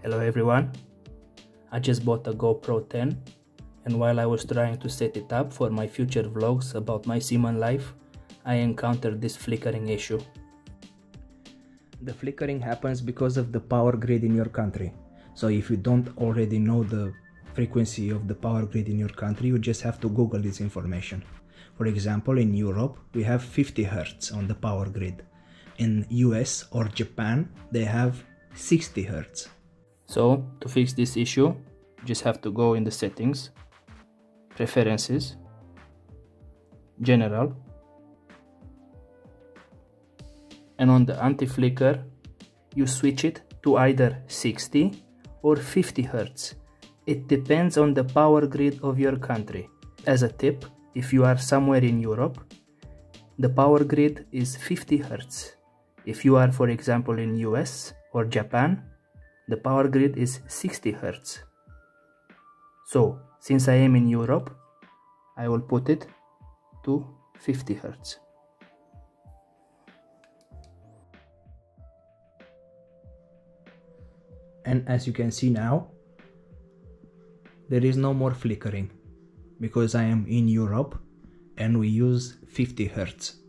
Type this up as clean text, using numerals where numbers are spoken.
Hello everyone, I just bought a GoPro 10 and while I was trying to set it up for my future vlogs about my seaman life, I encountered this flickering issue. The flickering happens because of the power grid in your country. So if you don't already know the frequency of the power grid in your country, you just have to Google this information. For example, in Europe, we have 50 Hz on the power grid. In US or Japan, they have 60 Hz. So to fix this issue, you just have to go in the settings, preferences, general, and on the anti-flicker, you switch it to either 60 or 50 Hz. It depends on the power grid of your country. As a tip, if you are somewhere in Europe, the power grid is 50 Hz. If you are, for example, in US or Japan, the power grid is 60 Hz. So, since I am in Europe, I will put it to 50 Hz. And as you can see now, there is no more flickering because I am in Europe and we use 50 Hz.